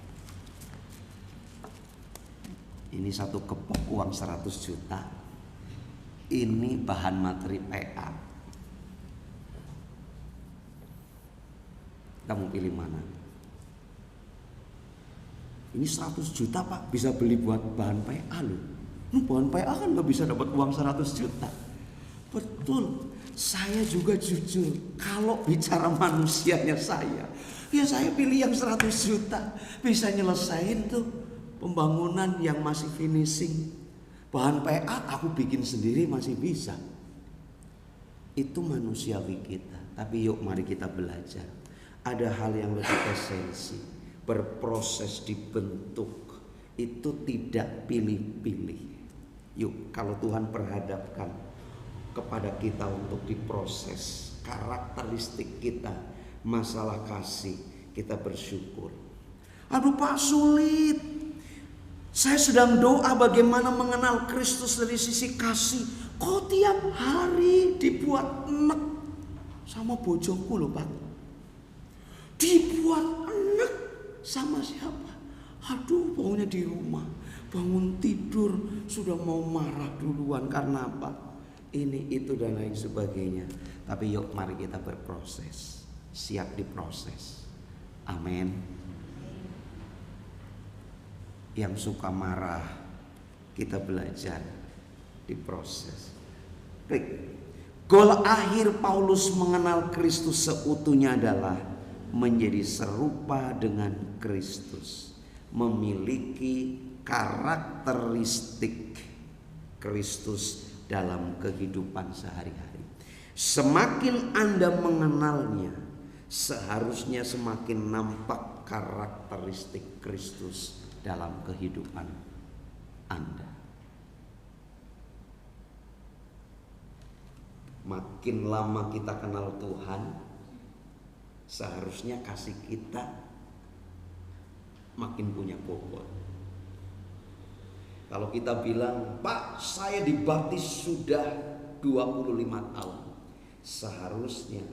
ini satu kepok uang 100 juta. Ini bahan materi PA. Kamu pilih mana? Ini 100 juta Pak, bisa beli buat bahan PA loh. Bahan PA kan gak bisa dapat uang 100 juta. Betul, saya juga jujur. Kalau bicara manusianya saya, ya saya pilih yang 100 juta. Bisa nyelesain tuh pembangunan yang masih finishing. Bahan PA aku bikin sendiri masih bisa. Itu manusiawi kita. Tapi yuk mari kita belajar. Ada hal yang lebih esensi. Berproses dibentuk. Itu tidak pilih-pilih. Yuk, kalau Tuhan perhadapkan kepada kita untuk diproses karakteristik kita, masalah kasih, kita bersyukur. Aduh Pak, sulit. Saya sedang doa bagaimana mengenal Kristus dari sisi kasih. Kok tiap hari dibuat enek sama bojoku loh Pak. Dibuat enek sama siapa? Aduh, pokoknya di rumah bangun tidur sudah mau marah duluan. Karena apa? Ini, itu dan lain sebagainya. Tapi yuk mari kita berproses. Siap diproses. Amin. Yang suka marah, kita belajar diproses. Baik. Goal akhir Paulus mengenal Kristus seutuhnya adalah menjadi serupa dengan Kristus. Memiliki karakteristik Kristus dalam kehidupan sehari-hari. Semakin Anda mengenalnya, seharusnya semakin nampak karakteristik Kristus dalam kehidupan Anda. Makin lama kita kenal Tuhan, seharusnya kasih kita makin punya bobot. Kalau kita bilang, Pak, saya dibaptis sudah 25 tahun. Seharusnya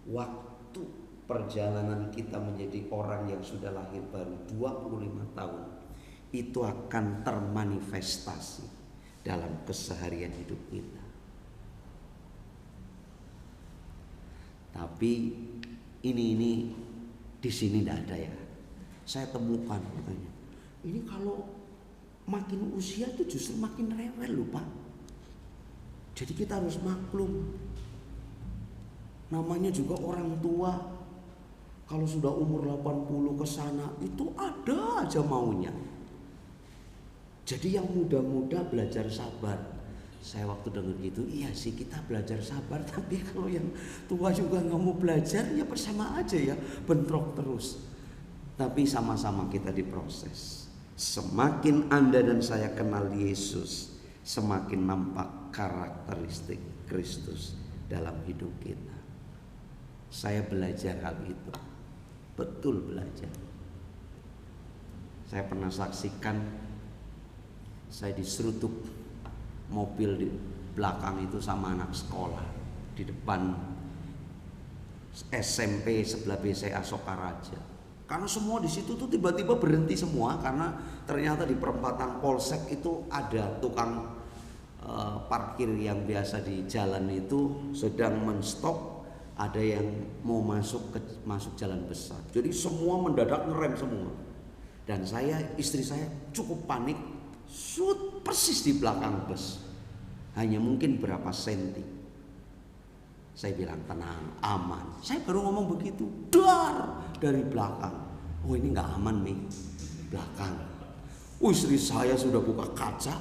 waktu perjalanan kita menjadi orang yang sudah lahir baru 25 tahun, itu akan termanifestasi dalam keseharian hidup kita. Tapi ini di sini tidak ada ya. Saya temukan katanya. Ini kalau makin usia itu justru makin rewel loh Pak. Jadi kita harus maklum. Namanya juga orang tua. Kalau sudah umur 80 ke sana itu ada aja maunya. Jadi yang muda-muda belajar sabar. Saya waktu dengar gitu, iya sih kita belajar sabar. Tapi kalau yang tua juga gak mau belajar, ya bersama aja ya, bentrok terus. Tapi sama-sama kita diproses. Semakin Anda dan saya kenal Yesus, semakin nampak karakteristik Kristus dalam hidup kita. Saya belajar hal itu, betul belajar. Saya pernah saksikan, saya diserutuk mobil di belakang itu sama anak sekolah di depan SMP sebelah BCA Sokaraja. Karena semua di situ tuh tiba-tiba berhenti semua, karena ternyata di perempatan Polsek itu ada tukang parkir yang biasa di jalan itu sedang menstop, ada yang mau masuk jalan besar. Jadi semua mendadak ngerem semua. Dan istri saya cukup panik, persis di belakang bus. Hanya mungkin berapa senti. Saya bilang tenang, aman. Saya baru ngomong begitu, dar dari belakang. Oh ini nggak aman nih, belakang. Istri saya sudah buka kaca.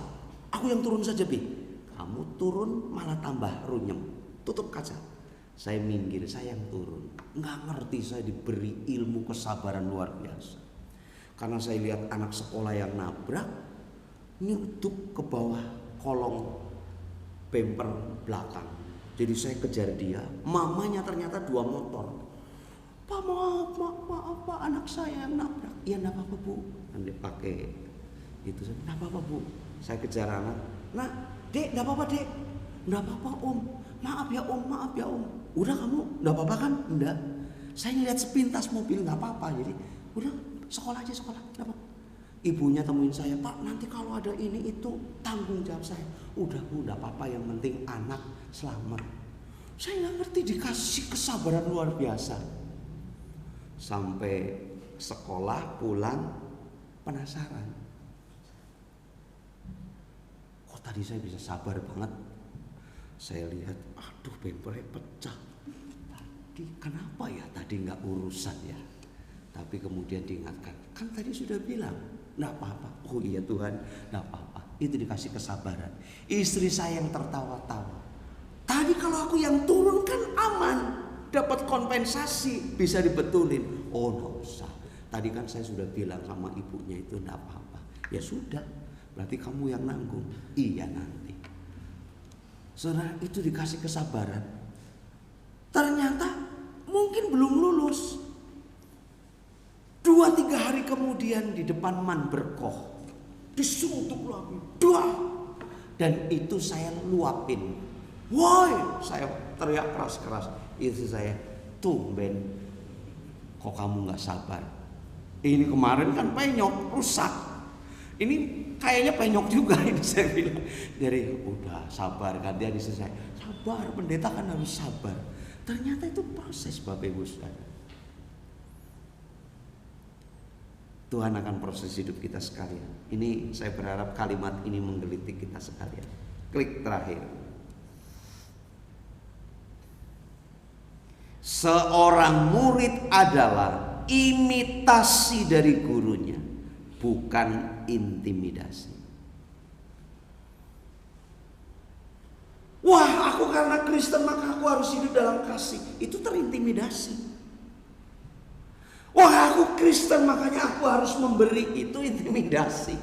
Aku yang turun saja, Bi. Kamu turun malah tambah runyem. Tutup kaca. Saya minggir, saya yang turun. Nggak ngerti, saya diberi ilmu kesabaran luar biasa. Karena saya lihat anak sekolah yang nabrak, nyuduk ke bawah kolong bemper belakang. Jadi saya kejar dia, mamanya ternyata 2 motor. Pak maaf Pak, anak saya yang nabrak. Ya enggak apa-apa Bu. Nanti pakai itu, enggak apa-apa Bu. Saya kejar anak. Nah, Dek, enggak apa-apa Dek. Enggak apa-apa Om. Maaf ya Om. Udah kamu enggak apa-apa kan? Enggak. Saya ngeliat sepintas mobil, enggak apa-apa. Jadi, udah sekolah aja, enggak apa-apa. Ibunya temuin saya, Pak nanti kalau ada ini itu tanggung jawab saya. Udah Bu, enggak apa-apa, yang penting anak selamat. Saya nggak ngerti, dikasih kesabaran luar biasa. Sampai sekolah pulang penasaran. Kok tadi saya bisa sabar banget? Saya lihat, aduh bempernya pecah. Tadi kenapa ya? Tadi nggak urusan ya. Tapi kemudian diingatkan, kan tadi sudah bilang, nggak apa-apa. Oh iya Tuhan, nggak apa-apa. Itu dikasih kesabaran. Istri saya yang tertawa-tawa. Tadi kalau aku yang turun kan aman, dapat kompensasi, bisa dibetulin. Oh nggak usah. Tadi kan saya sudah bilang sama ibunya itu nggak apa-apa. Ya sudah, berarti kamu yang nanggung. Iya nanti. Saudara, itu dikasih kesabaran. Ternyata mungkin belum lulus. 2-3 hari kemudian di depan Man Berkoh disuntuk lagi. Dan itu saya luapin. Woi, saya teriak keras-keras. Itu saya, tumben kok kamu gak sabar. Ini kemarin kan penyok, rusak. Ini kayaknya penyok juga ini, saya bilang. Jadi udah sabar, gantian istri saya. Sabar, pendeta kan harus sabar. Ternyata itu proses Bapak Ibu Saudara. Tuhan akan proses hidup kita sekalian. Ini saya berharap kalimat ini menggelitik kita sekalian. Klik terakhir. Seorang murid adalah imitasi dari gurunya, bukan intimidasi. Wah, aku karena Kristen maka aku harus hidup dalam kasih. Itu terintimidasi. Wah, aku Kristen makanya aku harus memberi. Itu intimidasi.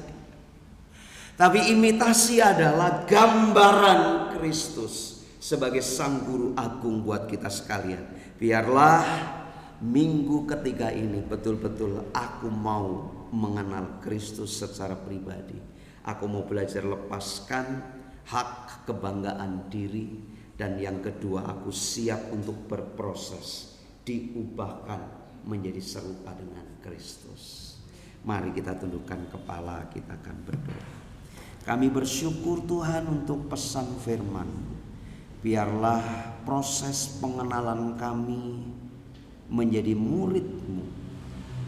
Tapi imitasi adalah gambaran Kristus sebagai sang guru agung buat kita sekalian. Biarlah minggu ketiga ini betul-betul aku mau mengenal Kristus secara pribadi. Aku mau belajar lepaskan hak kebanggaan diri. Dan yang kedua, aku siap untuk berproses, diubahkan menjadi serupa dengan Kristus. Mari kita tundukkan kepala, kita akan berdoa. Kami bersyukur Tuhan untuk pesan firman. Biarlah proses pengenalan kami menjadi murid-Mu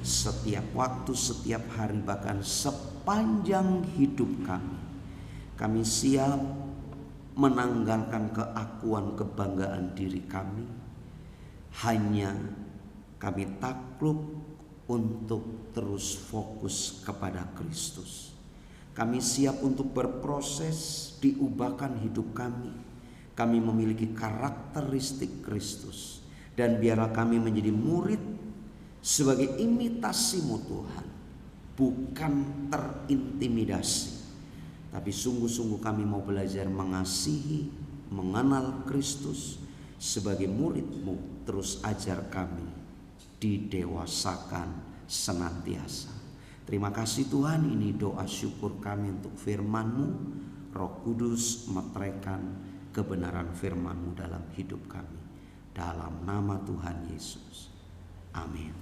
setiap waktu, setiap hari, bahkan sepanjang hidup kami. Kami siap menanggalkan keakuan kebanggaan diri kami. Hanya kami takluk untuk terus fokus kepada Kristus. Kami siap untuk berproses, diubahkan hidup kami. Kami memiliki karakteristik Kristus. Dan biarlah kami menjadi murid sebagai imitasi-Mu Tuhan. Bukan terintimidasi. Tapi sungguh-sungguh kami mau belajar mengasihi, mengenal Kristus. Sebagai murid-Mu, terus ajar kami, didewasakan senantiasa. Terima kasih Tuhan, ini doa syukur kami untuk firman-Mu. Roh Kudus meteraikan kebenaran firman-Mu dalam hidup kami. Dalam nama Tuhan Yesus. Amin.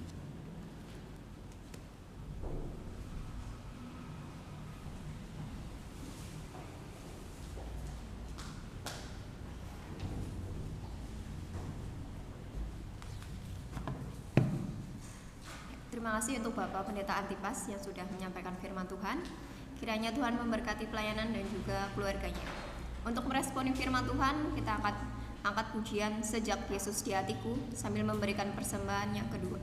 Terima kasih untuk Bapak Pendeta Antipas yang sudah menyampaikan firman Tuhan. Kiranya Tuhan memberkati pelayanan dan juga keluarganya. Untuk meresponi firman Tuhan, kita akan angkat pujian Sejak Yesus di Hatiku sambil memberikan persembahan yang kedua.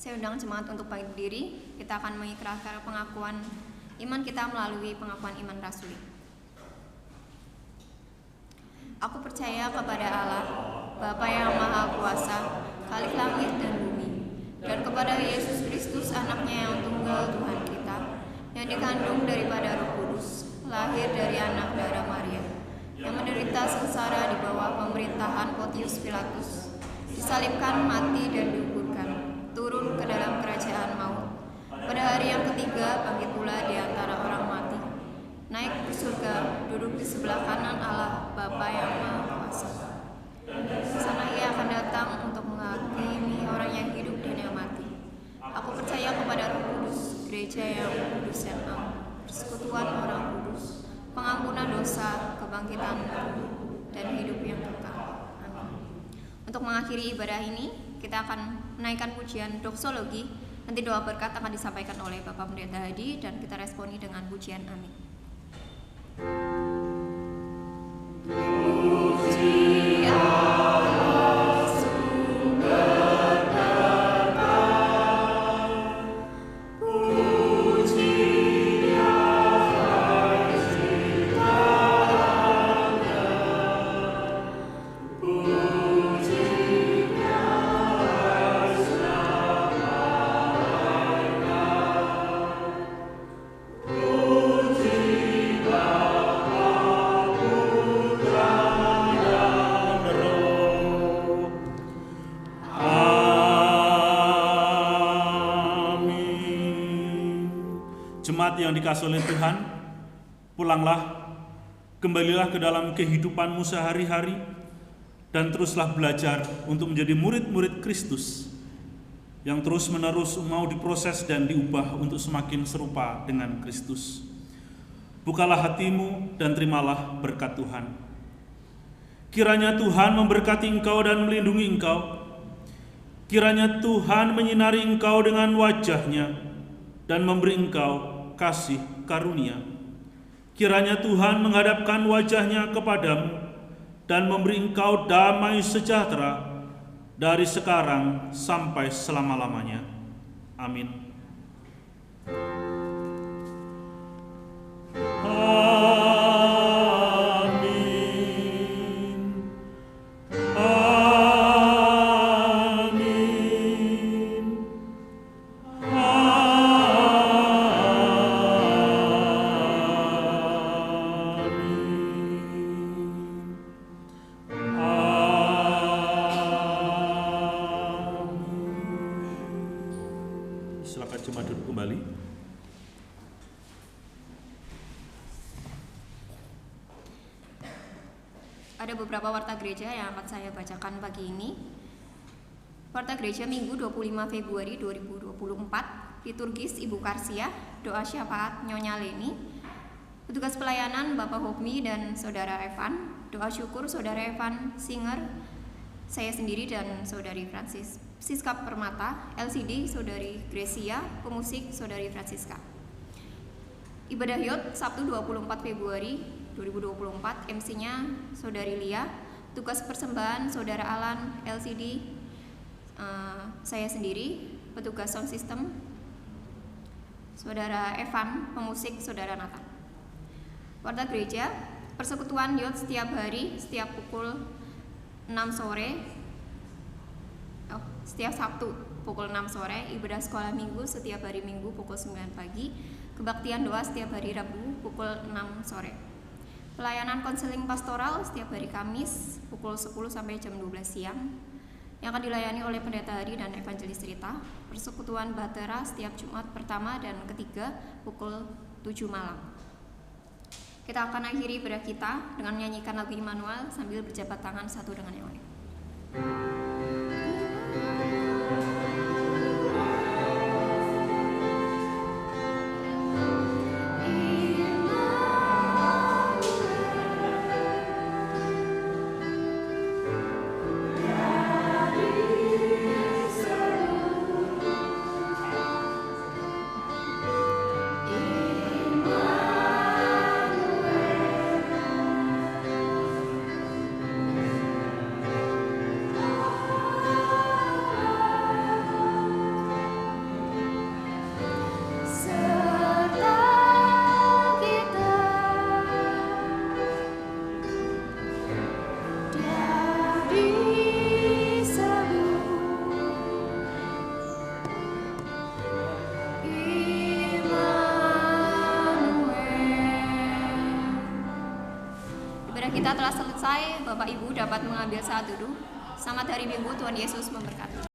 Saya undang jemaat untuk berdiri. Kita akan mengikrarkan pengakuan iman kita melalui pengakuan iman rasuli. Aku percaya kepada Allah, Bapa yang Maha Kuasa, Khalik langit dan bumi, dan kepada Yesus Kristus, Anaknya yang tunggal Tuhan kita, yang dikandung daripada Roh Kudus, lahir dari anak darah Maria, yang menderita sengsara di bawah pemerintahan Pontius Pilatus, disalibkan, mati dan dikuburkan, turun ke dalam kerajaan maut. Pada hari yang ketiga bangkit pula di antara orang mati, naik ke surga, duduk di sebelah kanan Allah Bapa yang Maha Kuasa. Di sana Ia akan datang untuk menghakimi orang yang hidup dan yang mati. Aku percaya kepada Roh Kudus, gereja yang kudus dan am, persekutuan orang kudus, pengampunan dosa, kebangkitan dan hidup yang kekal. Amin. Untuk mengakhiri ibadah ini, kita akan menaikkan pujian doksologi. Nanti doa berkat akan disampaikan oleh Bapak Pendeta Hadi dan kita responi dengan pujian amin. Puji Allah sumber berkat, puji Dia penciptanya, puji Jemaat yang dikasihi oleh Tuhan, pulanglah, kembalilah ke dalam kehidupanmu sehari-hari, dan teruslah belajar untuk menjadi murid-murid Kristus yang terus-menerus mau diproses dan diubah untuk semakin serupa dengan Kristus. Bukalah hatimu dan terimalah berkat Tuhan. Kiranya Tuhan memberkati engkau dan melindungi engkau. Kiranya Tuhan menyinari engkau dengan wajah-Nya dan memberi engkau kasih karunia. Kiranya Tuhan menghadapkan wajah-Nya kepadamu dan memberi engkau damai sejahtera dari sekarang sampai selama-lamanya. Amin. Silakan jemaat duduk kembali. Ada beberapa warta gereja yang akan saya bacakan pagi ini. Warta gereja Minggu 25 Februari 2024, liturgis Ibu Karsia, doa syafaat Nyonya Leni, petugas pelayanan Bapak Hokmi dan Saudara Evan, doa syukur Saudara Evan Singer, saya sendiri dan Saudari Francis. Siska Permata, LCD Saudari Grecia, pemusik Saudari Francisca. Ibadah Yud Sabtu 24 Februari 2024, MC-nya Saudari Lia, tugas persembahan Saudara Alan LCD, saya sendiri, petugas sound system Saudara Evan, pemusik Saudara Nathan. Warta gereja, persekutuan Yud setiap hari, setiap pukul 6 sore, setiap Sabtu pukul 6 sore, ibadah sekolah minggu setiap hari Minggu pukul 9 pagi, kebaktian doa setiap hari Rabu pukul 6 sore. Pelayanan konseling pastoral setiap hari Kamis pukul 10 sampai jam 12 siang yang akan dilayani oleh pendeta Hari dan evangelis Rita. Persekutuan Bahtera setiap Jumat pertama dan ketiga pukul 7 malam. Kita akan akhiri ibadah kita dengan menyanyikan lagu Immanuel sambil berjabat tangan satu dengan yang lain. Kita telah selesai, Bapak Ibu dapat mengambil saat duduk. Selamat hari Minggu, Tuhan Yesus memberkati.